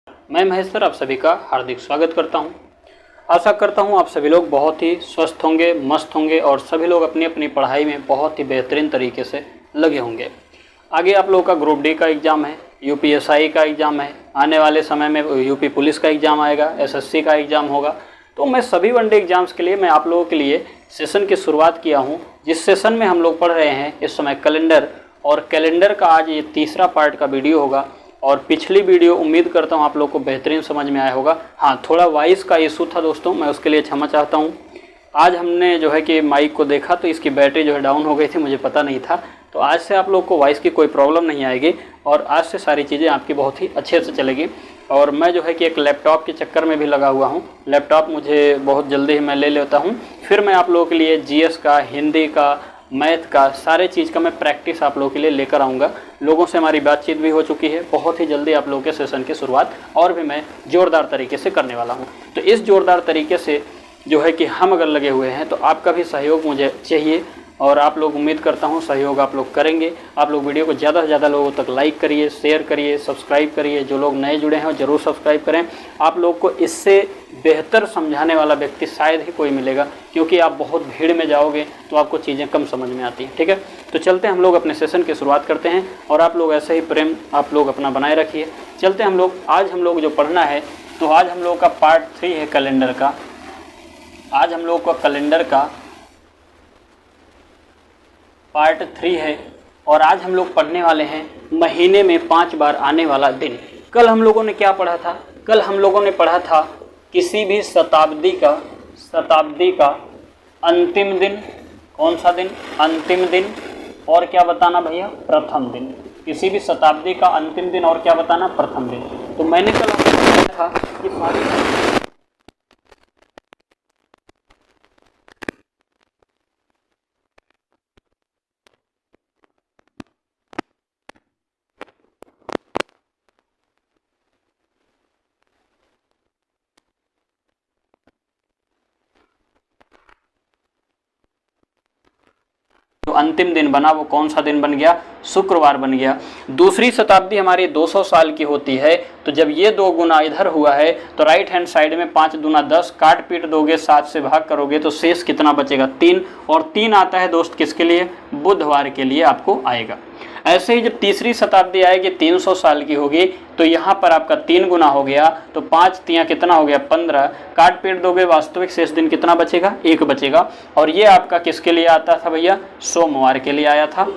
मैं महेश सर आप सभी का हार्दिक स्वागत करता हूं। आशा करता हूं आप सभी लोग बहुत ही स्वस्थ होंगे, मस्त होंगे और सभी लोग अपनी अपनी पढ़ाई में बहुत ही बेहतरीन तरीके से लगे होंगे। आगे आप लोगों का ग्रुप डी का एग्ज़ाम है, यूपीएसआई का एग्ज़ाम है, आने वाले समय में यूपी पुलिस का एग्ज़ाम आएगा, एसएससी का एग्ज़ाम होगा। तो मैं सभी वनडे एग्ज़ाम्स के लिए मैं आप लोगों के लिए सेशन की शुरुआत किया हूँ, जिस सेशन में हम लोग पढ़ रहे हैं इस समय कैलेंडर। और कैलेंडर का आज ये तीसरा पार्ट का वीडियो होगा और पिछली वीडियो उम्मीद करता हूँ आप लोग को बेहतरीन समझ में आया होगा। हाँ, थोड़ा वॉइस का इशू था दोस्तों, मैं उसके लिए क्षमा चाहता हूँ। आज हमने जो है कि माइक को देखा तो इसकी बैटरी जो है डाउन हो गई थी, मुझे पता नहीं था। तो आज से आप लोग को वॉइस की कोई प्रॉब्लम नहीं आएगी और आज से सारी चीज़ें आपकी बहुत ही अच्छे से चलेगी। और मैं जो है कि एक लैपटॉप के चक्कर में भी लगा हुआ हूँ। लैपटॉप मुझे बहुत जल्दी ही मैं ले लेता हूँ, फिर मैं आप लोगों के लिए जीएस का, हिंदी का, मैथ का, सारे चीज़ का मैं प्रैक्टिस आप लोगों के लिए लेकर आऊँगा। लोगों से हमारी बातचीत भी हो चुकी है, बहुत ही जल्दी आप लोगों के सेशन की शुरुआत और भी मैं ज़ोरदार तरीके से करने वाला हूँ। तो इस ज़ोरदार तरीके से जो है कि हम अगर लगे हुए हैं तो आपका भी सहयोग मुझे चाहिए और आप लोग, उम्मीद करता हूँ सहयोग आप लोग करेंगे। आप लोग वीडियो को ज़्यादा से ज़्यादा लोगों तक लाइक करिए, शेयर करिए, सब्सक्राइब करिए। जो लोग नए जुड़े हैं वो ज़रूर सब्सक्राइब करें। आप लोग को इससे बेहतर समझाने वाला व्यक्ति शायद ही कोई मिलेगा, क्योंकि आप बहुत भीड़ में जाओगे तो आपको चीज़ें कम समझ में आती हैं। ठीक है, तो चलते हम लोग अपने सेशन की शुरुआत करते हैं और आप लोग ऐसे ही प्रेम आप लोग अपना बनाए रखिए। चलते हम लोग, आज हम लोग जो पढ़ना है तो आज हम लोग का पार्ट 3 है कैलेंडर का। आज हम लोग का कैलेंडर का पार्ट 3 है और आज हम लोग पढ़ने वाले हैं महीने में 5 बार आने वाला दिन। कल हम लोगों ने क्या पढ़ा था? कल हम लोगों ने पढ़ा था किसी भी शताब्दी का अंतिम दिन। कौन सा दिन? अंतिम दिन। और क्या बताना भैया? प्रथम दिन। किसी भी शताब्दी का अंतिम दिन और क्या बताना? प्रथम दिन। तो मैंने कल आपको बताया था कि सारी जो अंतिम दिन बना वो कौन सा दिन बन गया? शुक्रवार बन गया। दूसरी शताब्दी हमारी 200 साल की होती है, तो जब ये 2 गुना इधर हुआ है तो राइट हैंड साइड में 5 दूना 10, काट पीट दोगे, 7 से भाग करोगे तो शेष कितना बचेगा? 3। और 3 आता है दोस्त किसके लिए? बुधवार के लिए आपको आएगा। ऐसे ही जब तीसरी शताब्दी आएगी 300 साल की होगी तो यहाँ पर आपका 3 गुना हो गया, तो 5 तियाँ कितना हो गया? 15। काट पीट दोगे, वास्तविक शेष दिन कितना बचेगा? 1 बचेगा। और ये आपका किसके लिए आता था भैया? सोमवार के लिए आया था।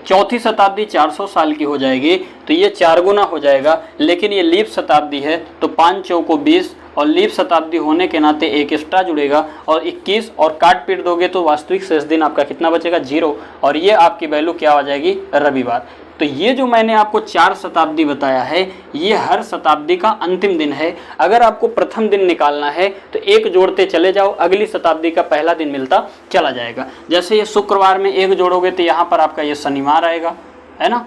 चौथी शताब्दी 400 साल की हो जाएगी तो ये 4 गुना हो जाएगा, लेकिन ये लीप शताब्दी है तो 5 चौको 20 और लीप शताब्दी होने के नाते 1 एक्स्ट्रा जुड़ेगा और 21, और काट पीट दोगे तो वास्तविक शेष दिन आपका कितना बचेगा? 0। और ये आपकी वैल्यू क्या हो जाएगी? रविवार। तो ये जो मैंने आपको 4 शताब्दी बताया है, ये हर शताब्दी का अंतिम दिन है। अगर आपको प्रथम दिन निकालना है तो 1 जोड़ते चले जाओ, अगली शताब्दी का पहला दिन मिलता चला जाएगा। जैसे ये शुक्रवार में 1 जोड़ोगे तो यहाँ पर आपका ये शनिवार आएगा, है ना।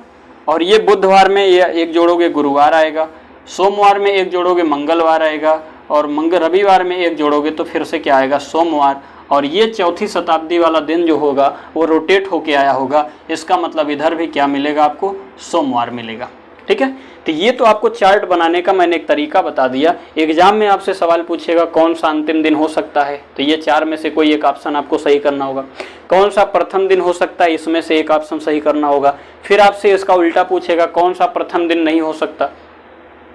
और ये बुधवार में ये 1 जोड़ोगे, गुरुवार आएगा। सोमवार में 1 जोड़ोगे, मंगलवार आएगा। और रविवार में 1 जोड़ोगे तो फिर से क्या आएगा? सोमवार। और ये चौथी शताब्दी वाला दिन जो होगा वो रोटेट होके आया होगा, इसका मतलब इधर भी क्या मिलेगा आपको? सोमवार मिलेगा। ठीक है, तो ये तो आपको चार्ट बनाने का मैंने एक तरीका बता दिया। एग्जाम में आपसे सवाल पूछेगा कौन सा अंतिम दिन हो सकता है, तो ये 4 में से कोई एक ऑप्शन आपको सही करना होगा। कौन सा प्रथम दिन हो सकता है, इसमें से एक ऑप्शन सही करना होगा। फिर आपसे इसका उल्टा पूछेगा कौन सा प्रथम दिन नहीं हो सकता,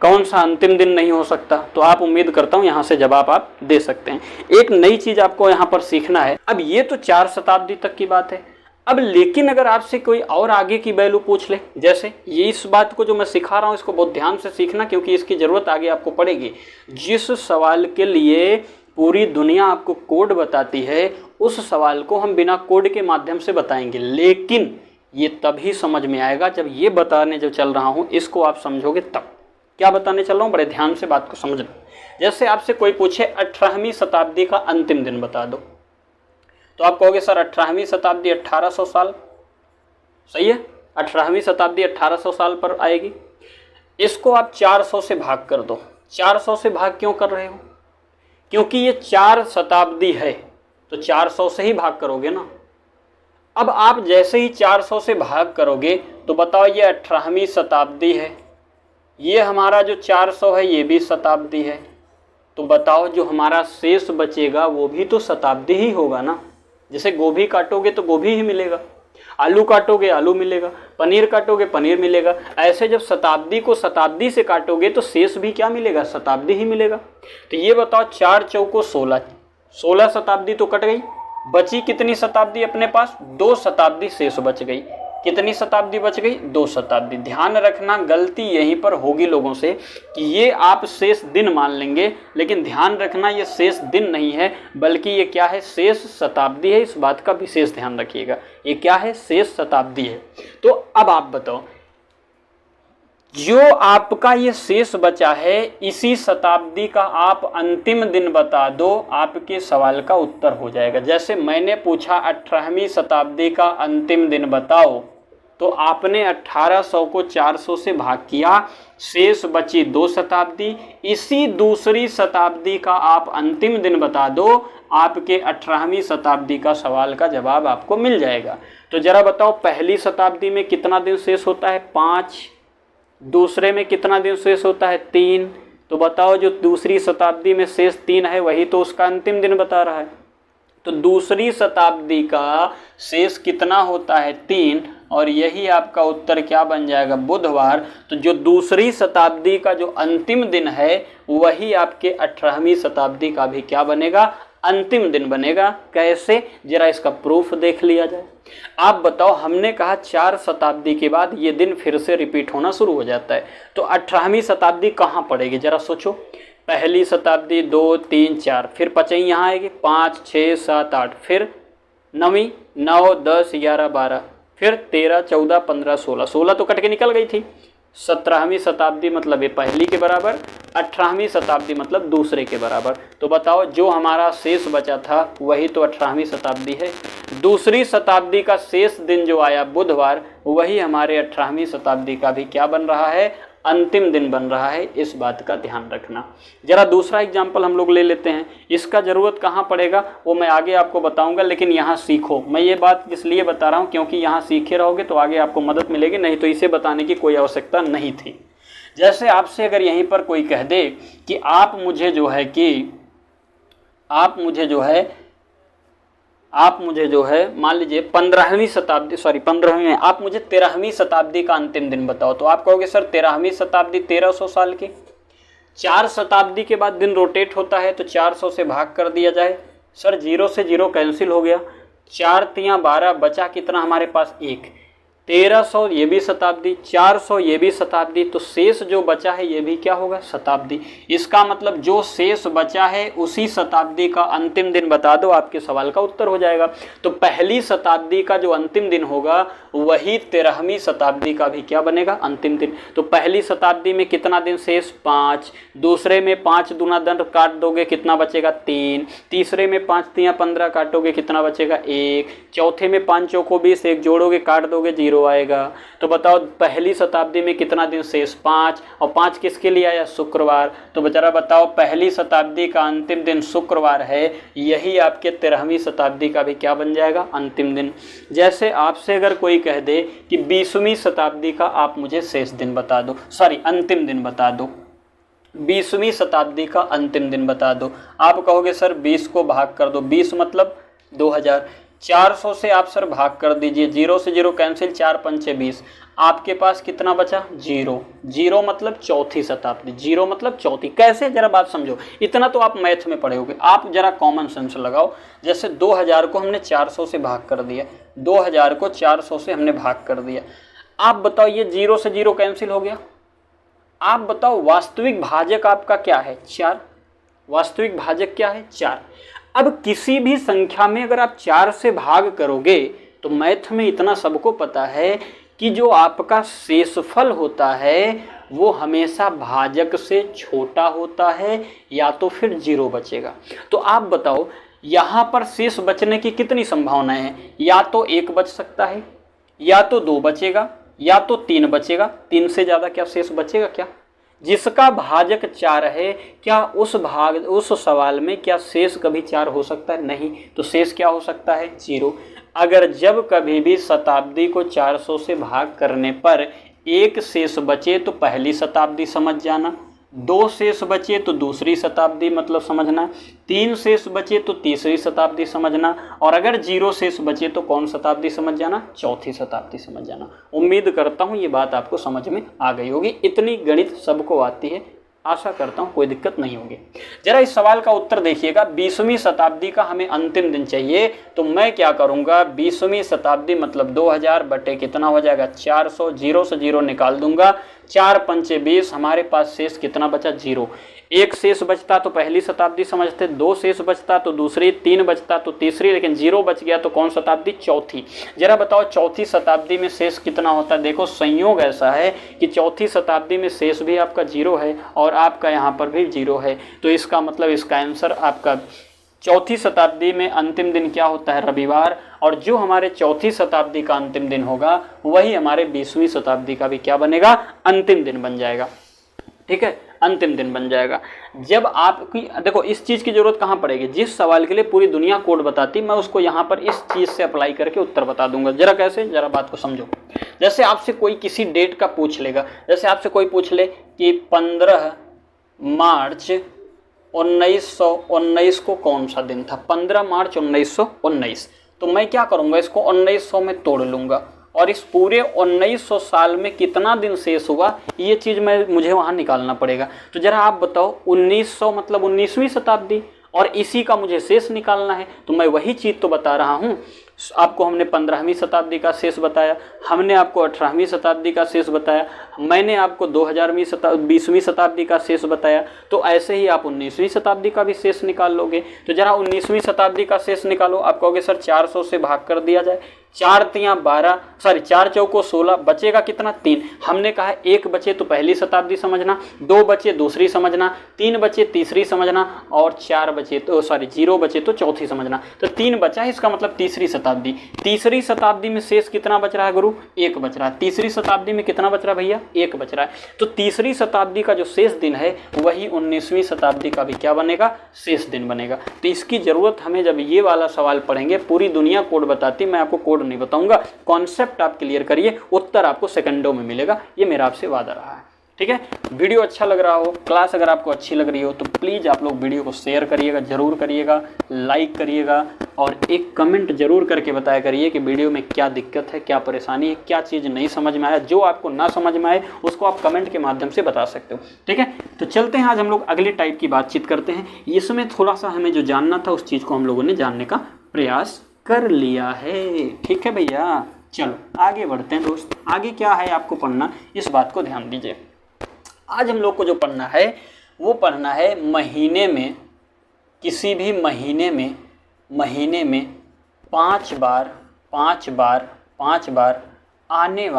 कौन सा अंतिम दिन नहीं हो सकता। तो आप, उम्मीद करता हूं यहाँ से जवाब आप दे सकते हैं। एक नई चीज आपको यहाँ पर सीखना है। अब ये तो 4 शताब्दी तक की बात है। अब लेकिन अगर आपसे कोई और आगे की वैल्यू पूछ ले, जैसे ये, इस बात को जो मैं सिखा रहा हूँ इसको बहुत ध्यान से सीखना, क्योंकि इसकी जरूरत आगे आपको पड़ेगी। जिस सवाल के लिए पूरी दुनिया आपको कोड बताती है, उस सवाल को हम बिना कोड के माध्यम से बताएंगे, लेकिन ये तभी समझ में आएगा जब ये बताने जो चल रहा हूँ इसको आप समझोगे तब। क्या बताने चल रहा हूँ, बड़े ध्यान से बात को समझना। जैसे आपसे कोई पूछे 18वीं शताब्दी का अंतिम दिन बता दो, तो आप कहोगे सर 18वीं शताब्दी 1800 साल। सही है, 18वीं शताब्दी 1800 साल पर आएगी। इसको आप 400 से भाग कर दो। 400 से भाग क्यों कर रहे हो? क्योंकि ये 4 शताब्दी है तो 400 से ही भाग करोगे ना। अब आप जैसे ही 400 से भाग करोगे तो बताओ ये 18वीं शताब्दी है, ये हमारा जो 400 है ये भी शताब्दी है। तो बताओ जो हमारा शेष बचेगा वो भी तो शताब्दी ही होगा ना। जैसे गोभी काटोगे तो गोभी ही मिलेगा, आलू काटोगे आलू मिलेगा, पनीर काटोगे पनीर मिलेगा। ऐसे जब शताब्दी को शताब्दी से काटोगे तो शेष भी क्या मिलेगा, शताब्दी ही मिलेगा। तो ये बताओ 4 चौको 16, 16 शताब्दी तो कट गई, बची कितनी शताब्दी अपने पास, 2 शताब्दी शेष बच गई। कितनी शताब्दी बच गई, 2 शताब्दी। ध्यान रखना गलती यहीं पर होगी लोगों से कि ये आप शेष दिन मान लेंगे, लेकिन ध्यान रखना ये शेष दिन नहीं है बल्कि ये क्या है, शेष शताब्दी है। इस बात का विशेष ध्यान रखिएगा, ये क्या है, शेष शताब्दी है। तो अब आप बताओ जो आपका ये शेष बचा है इसी शताब्दी का आप अंतिम दिन बता दो, आपके सवाल का उत्तर हो जाएगा। जैसे मैंने पूछा 18वीं शताब्दी का अंतिम दिन बताओ, तो आपने 1800 को 400 से भाग किया, शेष बची 2 शताब्दी। इसी दूसरी शताब्दी का आप अंतिम दिन बता दो, आपके 18वीं शताब्दी का सवाल का जवाब आपको मिल जाएगा। तो जरा बताओ पहली शताब्दी में कितना दिन शेष होता है, 5। दूसरे में कितना दिन शेष होता है, 3। तो बताओ जो दूसरी शताब्दी में शेष 3 है वही तो उसका अंतिम दिन बता रहा है। तो दूसरी शताब्दी का शेष कितना होता है, 3, और यही आपका उत्तर क्या बन जाएगा, बुधवार। तो जो दूसरी शताब्दी का जो अंतिम दिन है वही आपके 18वीं शताब्दी का भी क्या बनेगा, अंतिम दिन बनेगा। कैसे, जरा इसका प्रूफ देख लिया जाए। आप बताओ हमने कहा 4 शताब्दी के बाद ये दिन फिर से रिपीट होना शुरू हो जाता है, तो 18वीं शताब्दी कहाँ पड़ेगी, जरा सोचो। पहली शताब्दी 2, 3, 4, फिर 5 यहाँ आएगी, 5, 6, 7, 8, फिर 9वीं 9, 10, 11, 12, फिर 13, 14, 15, 16, 16 तो कट के निकल गई थी। 17वीं शताब्दी मतलब ये पहली के बराबर, 18वीं शताब्दी मतलब दूसरे के बराबर। तो बताओ जो हमारा शेष बचा था वही तो 18वीं शताब्दी है। दूसरी शताब्दी का शेष दिन जो आया बुधवार, वही हमारे 18वीं शताब्दी का भी क्या बन रहा है, अंतिम दिन बन रहा है। इस बात का ध्यान रखना। जरा दूसरा एग्जाम्पल हम लोग ले लेते हैं। इसका ज़रूरत कहाँ पड़ेगा वो मैं आगे आपको बताऊंगा, लेकिन यहाँ सीखो। मैं ये बात इसलिए बता रहा हूँ क्योंकि यहाँ सीखे रहोगे तो आगे आपको मदद मिलेगी, नहीं तो इसे बताने की कोई आवश्यकता नहीं थी। जैसे आपसे अगर यहीं पर कोई कह दे कि आप मुझे जो है मान लीजिए 15वीं शताब्दी, सॉरी 15वीं, आप मुझे 13वीं शताब्दी का अंतिम दिन बताओ, तो आप कहोगे सर 13वीं शताब्दी 1300 साल की, 4 शताब्दी के बाद दिन रोटेट होता है तो 400 से भाग कर दिया जाए। सर 0 से 0 कैंसिल हो गया, 4 तियां 12, बचा कितना हमारे पास 1। 1300 ये भी शताब्दी, 400 ये भी शताब्दी, तो शेष जो बचा है ये भी क्या होगा, शताब्दी। इसका मतलब जो शेष बचा है उसी शताब्दी का अंतिम दिन बता दो, आपके सवाल का उत्तर हो जाएगा। तो पहली शताब्दी का जो अंतिम दिन होगा वही 13वीं शताब्दी का भी क्या बनेगा, अंतिम दिन। तो पहली शताब्दी में कितना दिन शेष, 5। दूसरे में 5 दूना दंड काट दोगे कितना बचेगा, 3। तीसरे में 5 तियां 15 काटोगे कितना बचेगा, 1। चौथे में 5 चौको 20, 1 जोड़ोगे काट दोगे 0 आएगा। तो बताओ पहली शताब्दी में कितना दिन शेष, 5, और 5 किसके लिए आया, शुक्रवार। तो जरा बताओ पहली शताब्दी का अंतिम दिन शुक्रवार है, यही आपके 13वीं शताब्दी का भी क्या बन जाएगा, अंतिम दिन। जैसे आपसे अगर कोई कह दे कि 20वीं शताब्दी का आप मुझे शेष दिन बता दो, सॉरी अंतिम दिन बता दो, 20वीं शताब्दी का अंतिम दिन बता दो, आप कहोगे सर 20 को भाग कर दो, 20 मतलब 2000, 400 से आप सर भाग कर दीजिए, 0 से 0 कैंसिल, 4 पंचे 20, आपके पास कितना बचा, 0। 0 मतलब चौथी शताब्दी, 0 मतलब चौथी। कैसे, जरा बात समझो, इतना तो आप मैथ में पढ़े होगे, आप जरा कॉमन सेंस लगाओ। जैसे 2000 को हमने 400 से भाग कर दिया, 2000 को 400 से हमने भाग कर दिया। आप बताओ ये 0 से 0 कैंसिल हो गया। आप बताओ वास्तविक भाजक आपका क्या है, 4। वास्तविक भाजक क्या है, 4। अब किसी भी संख्या में अगर आप 4 से भाग करोगे तो मैथ में इतना सबको पता है कि जो आपका शेषफल होता है वो हमेशा भाजक से छोटा होता है, या तो फिर 0 बचेगा। तो आप बताओ यहाँ पर शेष बचने की कितनी संभावनाएं हैं, या तो 1 बच सकता है, या तो 2 बचेगा, या तो 3 बचेगा। 3 से ज़्यादा क्या शेष बचेगा क्या? जिसका भाजक 4 है, क्या उस सवाल में क्या शेष कभी 4 हो सकता है? नहीं। तो शेष क्या हो सकता है? 0। अगर जब कभी भी शताब्दी को 400 से भाग करने पर एक शेष बचे तो पहली शताब्दी समझ जाना, 2 शेष बचे तो दूसरी शताब्दी मतलब समझना, 3 शेष बचे तो तीसरी शताब्दी समझना, और अगर 0 शेष बचे तो कौन शताब्दी समझ जाना, चौथी शताब्दी समझ जाना। उम्मीद करता हूँ ये बात आपको समझ में आ गई होगी। इतनी गणित सबको आती है, आशा करता हूँ कोई दिक्कत नहीं होगी। जरा इस सवाल का उत्तर देखिएगा, 20वीं शताब्दी का हमें अंतिम दिन चाहिए, तो मैं क्या करूँगा, 20वीं शताब्दी मतलब 2000 बटे कितना हो जाएगा 400, 0 से 0 निकाल दूंगा, 4 पंचे 20, हमारे पास शेष कितना बचा 0। एक शेष बचता तो पहली शताब्दी समझते, 2 शेष बचता तो दूसरी, 3 बचता तो तीसरी, लेकिन 0 बच गया तो कौन शताब्दी, चौथी। जरा बताओ चौथी शताब्दी में शेष कितना होता है। देखो संयोग ऐसा है कि चौथी शताब्दी में शेष भी आपका 0 है और आपका यहाँ पर भी 0 है, तो इसका मतलब इसका आंसर आपका चौथी शताब्दी में अंतिम दिन क्या होता है, रविवार। और जो हमारे चौथी शताब्दी का अंतिम दिन होगा वही हमारे 20वीं शताब्दी का भी क्या बनेगा, अंतिम दिन बन जाएगा। ठीक है, अंतिम दिन बन जाएगा। जब आपकी देखो इस चीज़ की जरूरत कहाँ पड़ेगी, जिस सवाल के लिए पूरी दुनिया कोड बताती, मैं उसको यहाँ पर इस चीज़ से अप्लाई करके उत्तर बता दूंगा। जरा कैसे, जरा बात को समझो। जैसे आपसे कोई किसी डेट का पूछ लेगा, जैसे आपसे कोई पूछ ले कि 15 मार्च 1919 को कौन सा दिन था, 15 मार्च 1919, तो मैं क्या करूँगा, इसको 1900 में तोड़ लूँगा और इस पूरे 1900 साल में कितना दिन शेष हुआ ये चीज़ मुझे वहाँ निकालना पड़ेगा। तो जरा आप बताओ 1900 मतलब 19वीं शताब्दी और इसी का मुझे शेष निकालना है, तो मैं वही चीज़ तो बता रहा हूँ। आपको हमने 15वीं शताब्दी का शेष बताया, हमने आपको 18वीं शताब्दी का शेष बताया, मैंने आपको 20वीं शताब्दी का शेष बताया, तो ऐसे ही आप 19वीं शताब्दी का भी शेष निकाल लोगे। तो जरा 19वीं शताब्दी का शेष निकालो। आप कहोगे सर 400 से भाग कर दिया जाए, 4 तियाँ 12, सॉरी 4 चौको 16, बचेगा कितना 3। हमने कहा 1 बचे तो पहली शताब्दी समझना, 2 बचे दूसरी समझना, 3 बचे तीसरी समझना, और 4 बचे तो 0 बचे तो चौथी समझना। तो 3 बचा है, इसका मतलब तीसरी शताब्दी। तीसरी शताब्दी में शेष कितना बच रहा है गुरु, 1 बच रहा है। तीसरी शताब्दी में कितना बच रहा है भैया, 1 बच रहा है। तो तीसरी शताब्दी का जो शेष दिन है वही 19वीं शताब्दी का भी क्या बनेगा, शेष दिन बनेगा। तो इसकी जरूरत हमें जब ये वाला सवाल पढ़ेंगे, पूरी दुनिया कोड बताती, मैं आपको कोड नहीं बताऊंगा, कॉन्सेप्ट आप क्लियर करिए, उत्तर आपको सेकंडों में मिलेगा, ये मेरा आपसे वादा रहा है। ठीक है, वीडियो अच्छा लग रहा हो, क्लास अगर आपको अच्छी लग रही हो तो प्लीज़ आप लोग वीडियो को शेयर करिएगा, जरूर करिएगा, लाइक करिएगा और एक कमेंट जरूर करके बताया करिए कि वीडियो में क्या दिक्कत है, क्या परेशानी है, क्या चीज़ नहीं समझ में आया। जो आपको ना समझ में आए उसको आप कमेंट के माध्यम से बता सकते हो। ठीक है, तो चलते हैं, आज हम लोग अगले टाइप की बातचीत करते हैं। इसमें थोड़ा सा हमें जो जानना था उस चीज़ को हम लोगों ने जानने का प्रयास कर लिया है। ठीक है भैया, चलो आगे बढ़ते हैं दोस्त। आगे क्या है आपको पढ़ना, इस बात को ध्यान दीजिए। आज हम लोग को जो पढ़ना है वो पढ़ना है महीने में, किसी भी महीने में 5 बार आने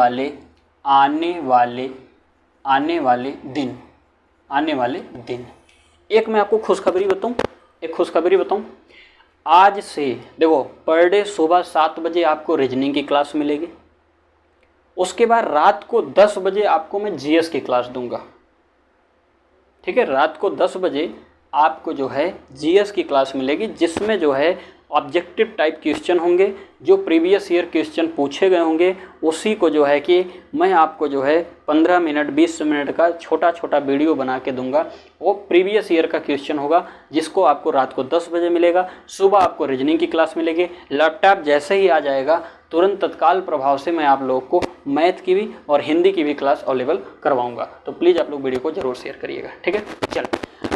वाले दिन। एक मैं आपको खुशखबरी बताऊं, आज से देखो पर डे सुबह 7 बजे आपको रीजनिंग की क्लास मिलेगी, उसके बाद रात को 10 बजे आपको मैं जीएस की क्लास दूंगा। ठीक है, रात को 10 बजे आपको जो है जीएस की क्लास मिलेगी, जिसमें जो है ऑब्जेक्टिव टाइप क्वेश्चन होंगे, जो प्रीवियस ईयर क्वेश्चन पूछे गए होंगे उसी को जो है कि मैं आपको जो है 15 मिनट 20 मिनट का छोटा छोटा वीडियो बना के दूंगा। वो प्रीवियस ईयर का क्वेश्चन होगा, जिसको आपको रात को 10 बजे मिलेगा। सुबह आपको रीजनिंग की क्लास मिलेगी। लैपटॉप जैसे ही आ जाएगा तुरंत तत्काल प्रभाव से मैं आप लोगों को मैथ की भी और हिंदी की भी क्लास अवेलेबल करवाऊंगा। तो प्लीज़ आप लोग वीडियो को जरूर शेयर करिएगा। ठीक है, चलो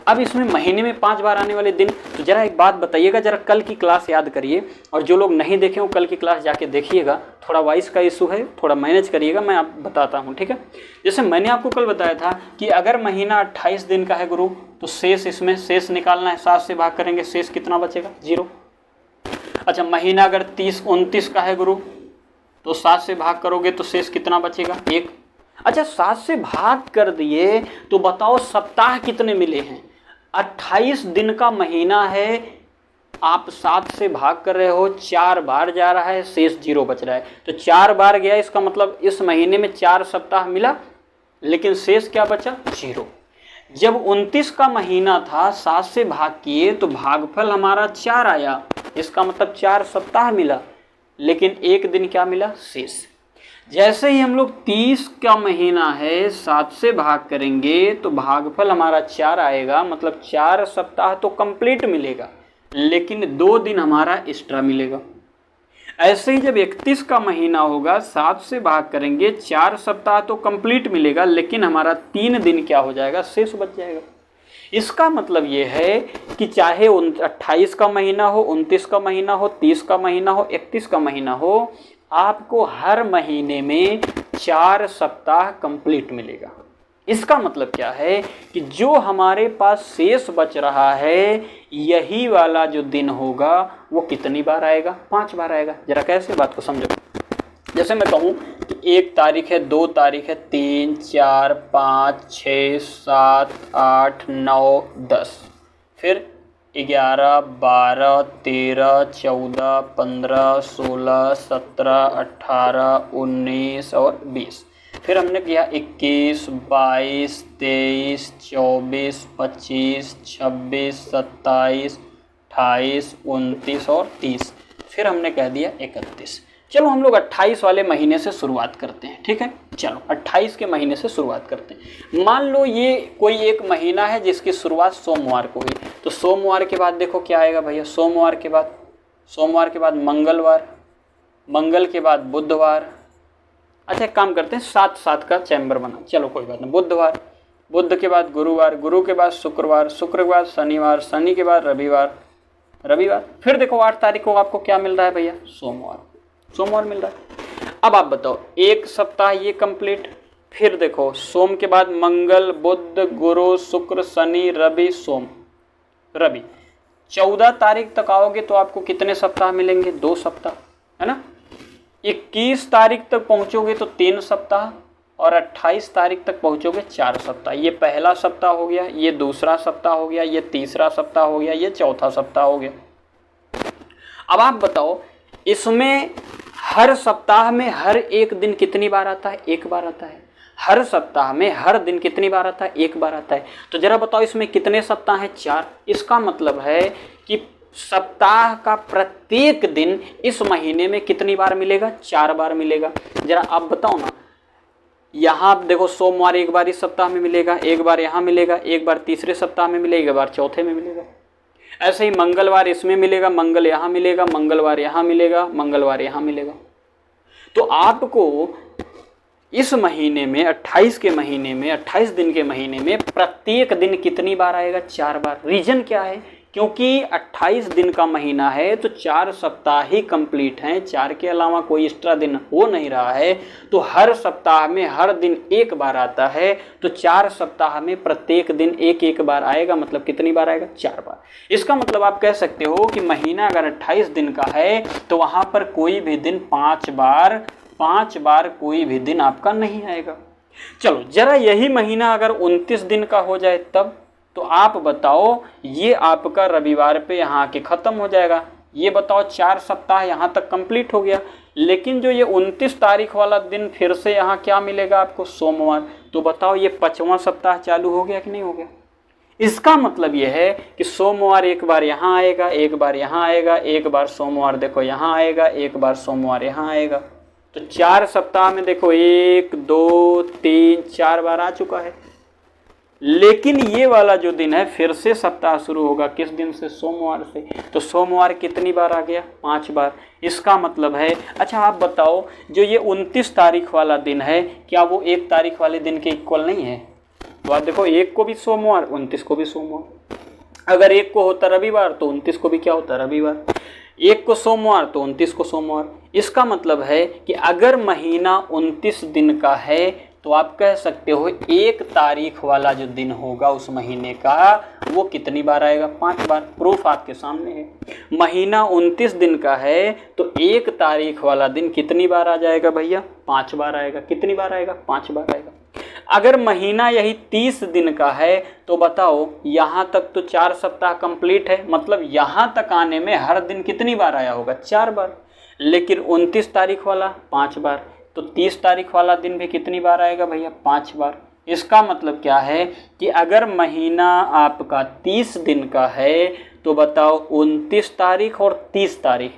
अब इसमें महीने में 5 बार आने वाले दिन, तो जरा एक बात बताइएगा, जरा कल की क्लास याद करिए, और जो लोग नहीं देखे हो कल की क्लास जाके देखिएगा। थोड़ा वॉइस का इशू है, थोड़ा मैनेज करिएगा, मैं आप बताता हूँ। ठीक है, जैसे मैंने आपको कल बताया था कि अगर महीना 28 दिन का है गुरु, तो शेष इसमें शेष निकालना है, 7 से भाग करेंगे, शेष कितना बचेगा 0। अच्छा, महीना अगर 30-29 का है गुरु, तो 7 से भाग करोगे तो शेष कितना बचेगा 1। अच्छा, 7 से भाग कर दिए तो बताओ सप्ताह कितने मिले हैं। 28 दिन का महीना है, आप 7 से भाग कर रहे हो, 4 बार जा रहा है, शेष 0 बच रहा है। तो 4 बार गया, इसका मतलब इस महीने में 4 सप्ताह मिला, लेकिन शेष क्या बचा 0। जब 29 का महीना था, 7 से भाग किए तो भागफल हमारा 4 आया, इसका मतलब 4 सप्ताह मिला, लेकिन 1 दिन क्या मिला शेष। जैसे ही हम लोग 30 का महीना है 7 से भाग करेंगे तो भागफल हमारा 4 आएगा, मतलब 4 सप्ताह तो कंप्लीट मिलेगा, लेकिन 2 दिन हमारा एक्स्ट्रा मिलेगा। ऐसे ही जब 31 का महीना होगा 7 से भाग करेंगे, 4 सप्ताह तो कंप्लीट मिलेगा, लेकिन हमारा 3 दिन क्या हो जाएगा, शेष बच जाएगा। इसका मतलब ये है कि चाहे 28 का महीना हो, 29 का महीना हो, 30 का महीना हो, 31 का महीना हो, आपको हर महीने में 4 सप्ताह कंप्लीट मिलेगा। इसका मतलब क्या है कि जो हमारे पास शेष बच रहा है, यही वाला जो दिन होगा वो कितनी बार आएगा, 5 बार आएगा। जरा कैसे बात को समझो। जैसे मैं कहूँ कि 1 तारीख है, 2 तारीख है, 3, 4, 5, 6, 7, 8, 9, 10, फिर 11, 12, 13, 14, 15, 16, 17, 18, 19 और 20। फिर हमने किया 21, 22, 23, 24, 25, 26, 27, 28, 29 और 30। फिर हमने कह दिया 31। चलो हम लोग 28 वाले महीने से शुरुआत करते हैं, ठीक है। चलो 28 के महीने से शुरुआत करते हैं। मान लो ये कोई एक महीना है जिसकी शुरुआत सोमवार को हुई, तो सोमवार के बाद देखो क्या आएगा भैया, सोमवार के बाद मंगलवार, मंगल के बाद बुधवार। अच्छा एक काम करते हैं, 7-7 का चैम्बर बना, चलो कोई बात नहीं। बुधवार, बुध के बाद गुरुवार, गुरु के बाद शुक्रवार, शुक्र के बाद शनिवार, शनि के बाद रविवार, रविवार। फिर देखो 8 तारीख को आपको क्या मिल रहा है भैया, सोमवार, सोमवार मिल रहा है। अब आप बताओ, एक सप्ताह ये कंप्लीट। फिर देखो सोम के बाद मंगल, बुध, गुरु, शुक्र, शनि, रवि, सोम, रवि। 14 तारीख तक आओगे तो आपको कितने सप्ताह मिलेंगे, 2 सप्ताह, है ना। 21 तारीख तक पहुंचोगे तो 3 सप्ताह, और 28 तारीख तक पहुंचोगे 4 सप्ताह। ये पहला सप्ताह हो गया, ये दूसरा सप्ताह हो गया, ये तीसरा सप्ताह हो गया, ये चौथा सप्ताह हो गया। अब आप बताओ इसमें हर सप्ताह में हर एक दिन कितनी बार आता है, 1 बार आता है। हर सप्ताह में हर दिन कितनी बार आता है, 1 बार आता है। तो जरा बताओ इसमें कितने सप्ताह हैं, 4। इसका मतलब है कि सप्ताह का प्रत्येक दिन इस महीने में कितनी बार मिलेगा, 4 बार मिलेगा। जरा आप बताओ ना, यहाँ देखो सोमवार 1 बार इस सप्ताह में मिलेगा, 1 बार यहाँ मिलेगा, 1 बार तीसरे सप्ताह में मिलेगा, 1 बार चौथे में मिलेगा। ऐसे ही मंगलवार इसमें मिलेगा, मंगल यहाँ मिलेगा, मंगलवार यहाँ मिलेगा, मंगलवार यहाँ मिलेगा। तो आपको इस महीने में 28 के महीने में 28 दिन के महीने में प्रत्येक दिन कितनी बार आएगा, 4 बार। रीजन क्या है, क्योंकि 28 दिन का महीना है तो 4 सप्ताह ही कंप्लीट हैं, 4 के अलावा कोई एक्स्ट्रा दिन हो नहीं रहा है। तो हर सप्ताह में हर दिन 1 बार आता है, तो 4 सप्ताह में प्रत्येक दिन 1-1 बार आएगा, मतलब कितनी बार आएगा, 4 बार। इसका मतलब आप कह सकते हो कि महीना अगर 28 दिन का है तो वहाँ पर कोई भी दिन 5 बार कोई भी दिन आपका नहीं आएगा। चलो जरा यही महीना अगर 29 दिन का हो जाए तब, तो आप बताओ ये आपका रविवार पे यहाँ आके ख़त्म हो जाएगा। ये बताओ 4 सप्ताह यहाँ तक कंप्लीट हो गया, लेकिन जो ये 29 तारीख वाला दिन फिर से यहाँ क्या मिलेगा आपको, सोमवार। तो बताओ ये 5वां सप्ताह चालू हो गया कि नहीं हो गया। इसका मतलब ये है कि सोमवार 1 बार यहाँ आएगा, 1 बार यहाँ आएगा, 1 बार सोमवार देखो यहाँ आएगा, 1 बार सोमवार यहाँ आएगा। तो 4 सप्ताह में देखो 1, 2, 3, 4 बार आ चुका है। लेकिन ये वाला जो दिन है फिर से सप्ताह शुरू होगा किस दिन से, सोमवार से। तो सोमवार कितनी बार आ गया, 5 बार। इसका मतलब है, अच्छा आप बताओ जो ये 29 तारीख वाला दिन है क्या वो 1 तारीख वाले दिन के इक्वल नहीं है। तो आप देखो 1 को भी सोमवार, 29 को भी सोमवार। अगर 1 को होता रविवार तो 29 को भी क्या होता रविवार, 1 को सोमवार तो 29 को सोमवार। इसका मतलब है कि अगर महीना 29 दिन का है तो आप कह सकते हो 1 तारीख वाला जो दिन होगा उस महीने का वो कितनी बार आएगा, 5 बार। प्रूफ आपके सामने है। महीना 29 दिन का है तो 1 तारीख वाला दिन कितनी बार आ जाएगा भैया, 5 बार आएगा। कितनी बार आएगा, 5 बार आएगा। अगर महीना यही 30 दिन का है तो बताओ यहाँ तक तो 4 सप्ताह कंप्लीट है, मतलब यहाँ तक आने में हर दिन कितनी बार आया होगा, 4 बार। लेकिन 29 तारीख वाला 5 बार, तो 30 तारीख वाला दिन भी कितनी बार आएगा भैया, 5 बार। इसका मतलब क्या है कि अगर महीना आपका 30 दिन का है तो बताओ 29 तारीख और 30 तारीख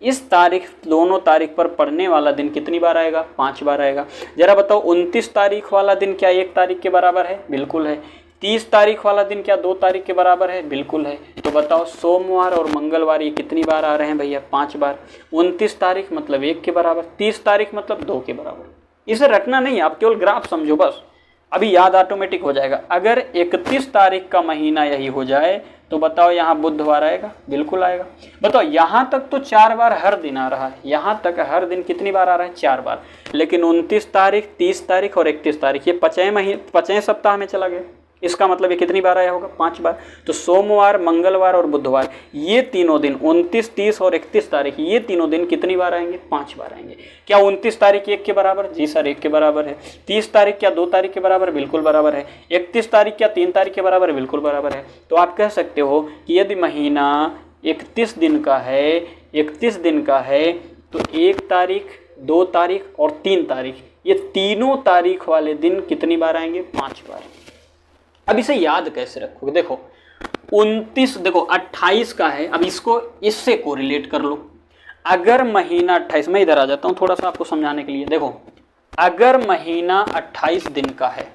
इस तारीख, दोनों तारीख पर पड़ने वाला दिन कितनी बार आएगा? 5 बार आएगा। जरा बताओ 29 तारीख वाला दिन क्या 1 तारीख के बराबर है? बिल्कुल है। 30 तारीख वाला दिन क्या 2 तारीख के बराबर है? बिल्कुल है। तो बताओ सोमवार और मंगलवार ये कितनी बार आ रहे हैं भैया? 5 बार। 29 तारीख मतलब 1 के बराबर, 30 तारीख मतलब 2 के बराबर। इसे रटना नहीं, आप केवल ग्राफ समझो बस, अभी याद ऑटोमेटिक हो जाएगा। अगर 31 तारीख का महीना यही हो जाए तो बताओ यहाँ बुधवार आएगा? बिल्कुल आएगा। बताओ यहाँ तक तो 4 बार हर दिन आ रहा है, यहाँ तक हर दिन कितनी बार आ रहा है? 4 बार। लेकिन 29 तारीख, 30 तारीख और 31 तारीख ये 5 सप्ताह में चला गया। इसका मतलब ये कितनी बार आया होगा? 5 बार। तो सोमवार, मंगलवार और बुधवार ये तीनों दिन 29, 30 और 31 तारीख ये तीनों दिन कितनी बार आएंगे? 5 बार आएंगे। क्या 29 तारीख 1 के बराबर? जी सर 1 के बराबर है। 30 तारीख क्या 2 तारीख के बराबर? बिल्कुल बराबर है। 31 तारीख क्या 3 तारीख के बराबर? बिल्कुल बराबर है। तो आप कह सकते हो कि यदि महीना 31 दिन का है, 31 दिन का है तो 1 तारीख, 2 तारीख और 3 तारीख ये तीनों तारीख वाले दिन कितनी बार आएंगे? 5 बार। अब इसे याद कैसे रखोगे? देखो 29, देखो 28 का है, अब इसको इससे कोरिलेट कर लो। अगर महीना 28, मैं इधर आ जाता हूं थोड़ा सा आपको समझाने के लिए। देखो अगर महीना 28 दिन का है,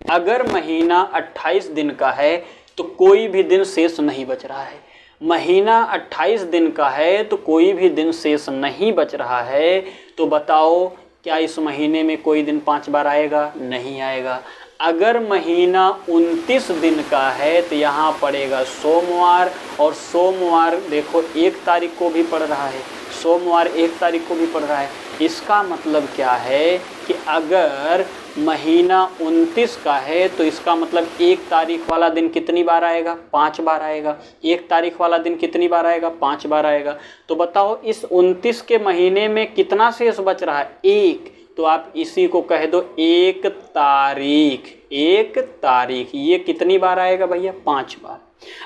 अगर महीना 28 दिन का है तो कोई भी दिन शेष नहीं बच रहा है। महीना 28 दिन का है तो कोई भी दिन शेष नहीं बच रहा है। तो बताओ क्या इस महीने में कोई दिन 5 बार आएगा? नहीं आएगा। अगर महीना 29 दिन का है तो यहाँ पड़ेगा सोमवार, और सोमवार देखो 1 तारीख को भी पड़ रहा है, सोमवार 1 तारीख को भी पड़ रहा है। इसका मतलब क्या है कि अगर महीना 29 का है तो इसका मतलब 1 तारीख वाला दिन कितनी बार आएगा? 5 बार आएगा। 1 तारीख वाला दिन कितनी बार आएगा? 5 बार आएगा। तो बताओ इस 29 के महीने में कितना शेष बच रहा है? 1। तो आप इसी को कह दो 1 तारीख। 1 तारीख ये कितनी बार आएगा भैया? 5 बार।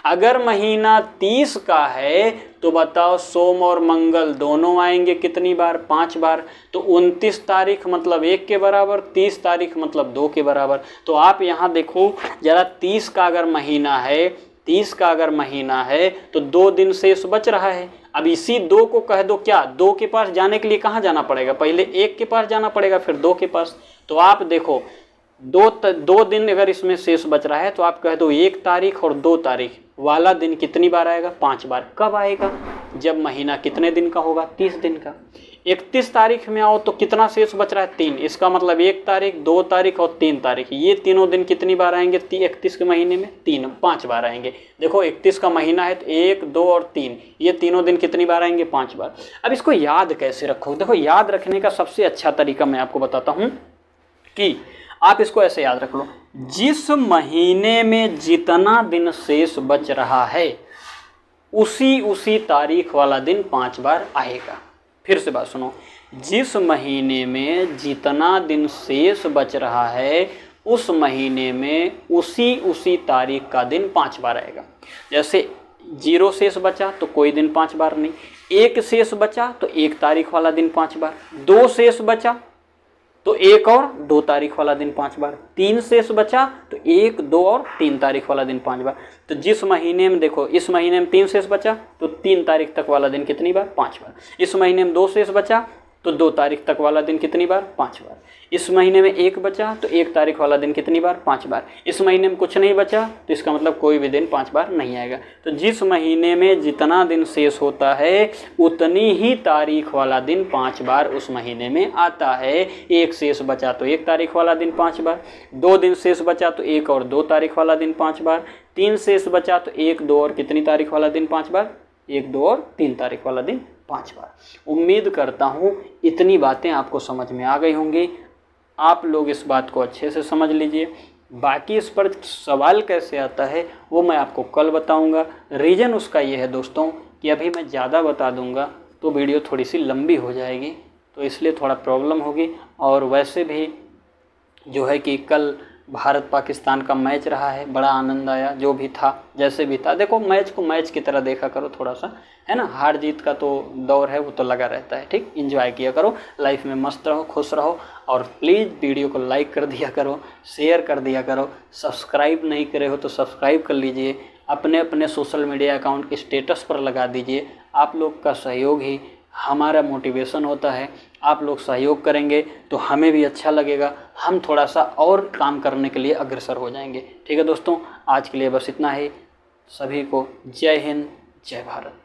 अगर महीना 30 का है तो बताओ सोम और मंगल दोनों आएंगे कितनी बार? 5 बार। तो 29 तारीख मतलब 1 के बराबर, 30 तारीख मतलब 2 के बराबर। तो आप यहाँ देखो जरा 30 का अगर महीना है, 30 का अगर महीना है तो 2 दिन शेष बच रहा है। अब इसी 2 को कह दो क्या? 2 के पास जाने के लिए कहाँ जाना पड़ेगा? पहले 1 के पास जाना पड़ेगा फिर 2 के पास। तो आप देखो 2 दिन अगर इसमें शेष बच रहा है तो आप कह दो 1 तारीख और 2 तारीख वाला दिन कितनी बार आएगा? 5 बार। कब आएगा? जब महीना कितने दिन का होगा? 30 दिन का। 31 तारीख में आओ तो कितना शेष बच रहा है? 3। इसका मतलब 1 तारीख, 2 तारीख और 3 तारीख ये तीनों दिन कितनी बार आएंगे? 31 के महीने में 5 बार आएंगे। देखो 31 का महीना है तो 1, 2 और 3 ये तीनों दिन कितनी बार आएंगे? 5 बार। अब इसको याद कैसे रखो? देखो याद रखने का सबसे अच्छा तरीका मैं आपको बताता हूँ कि आप इसको ऐसे याद रख लो, जिस महीने में जितना दिन शेष बच रहा है उसी तारीख वाला दिन 5 बार आएगा। फिर से बात सुनो, जिस महीने में जितना दिन शेष बच रहा है उस महीने में उसी तारीख का दिन 5 बार आएगा। जैसे 0 शेष बचा तो कोई दिन 5 बार नहीं, 1 शेष बचा तो 1 तारीख वाला दिन 5 बार, 2 शेष बचा तो 1 और 2 तारीख वाला दिन 5 बार, 3 शेष बचा तो 1, 2 और 3 तारीख वाला दिन 5 बार। तो जिस महीने में देखो इस महीने में 3 शेष बचा तो 3 तारीख तक वाला दिन कितनी बार? 5 बार। इस महीने में 2 शेष बचा तो 2 तारीख तक वाला दिन कितनी बार? 5 बार। इस महीने में 1 बचा तो 1 तारीख वाला दिन कितनी बार? 5 बार। इस महीने में कुछ नहीं बचा तो इसका मतलब कोई भी दिन 5 बार नहीं आएगा। तो जिस महीने में जितना दिन शेष होता है उतनी ही तारीख वाला दिन 5 बार उस महीने में आता है। 1 शेष बचा तो 1 तारीख वाला दिन 5 बार, 2 दिन शेष बचा तो 1 और 2 तारीख वाला दिन 5 बार, 3 शेष बचा तो 1, 2 और कितनी तारीख वाला दिन? 5 बार। 1, 2 और 3 तारीख वाला दिन 5 बार। उम्मीद करता हूँ इतनी बातें आपको समझ में आ गई होंगी। आप लोग इस बात को अच्छे से समझ लीजिए। बाकी इस पर सवाल कैसे आता है वो मैं आपको कल बताऊंगा। रीज़न उसका ये है दोस्तों कि अभी मैं ज़्यादा बता दूंगा तो वीडियो थोड़ी सी लंबी हो जाएगी, तो इसलिए थोड़ा प्रॉब्लम होगी। और वैसे भी जो है कि कल भारत पाकिस्तान का मैच रहा है, बड़ा आनंद आया। जो भी था जैसे भी था, देखो मैच को मैच की तरह देखा करो थोड़ा सा, है ना। हार जीत का तो दौर है, वो तो लगा रहता है, ठीक। एंजॉय किया करो, लाइफ में मस्त रहो, खुश रहो। और प्लीज़ वीडियो को लाइक कर दिया करो, शेयर कर दिया करो। सब्सक्राइब नहीं करे हो तो सब्सक्राइब कर लीजिए। अपने अपने सोशल मीडिया अकाउंट के स्टेटस पर लगा दीजिए। आप लोग का सहयोग ही हमारा मोटिवेशन होता है। आप लोग सहयोग करेंगे तो हमें भी अच्छा लगेगा, हम थोड़ा सा और काम करने के लिए अग्रसर हो जाएंगे। ठीक है दोस्तों, आज के लिए बस इतना ही। सभी को जय हिंद, जय भारत।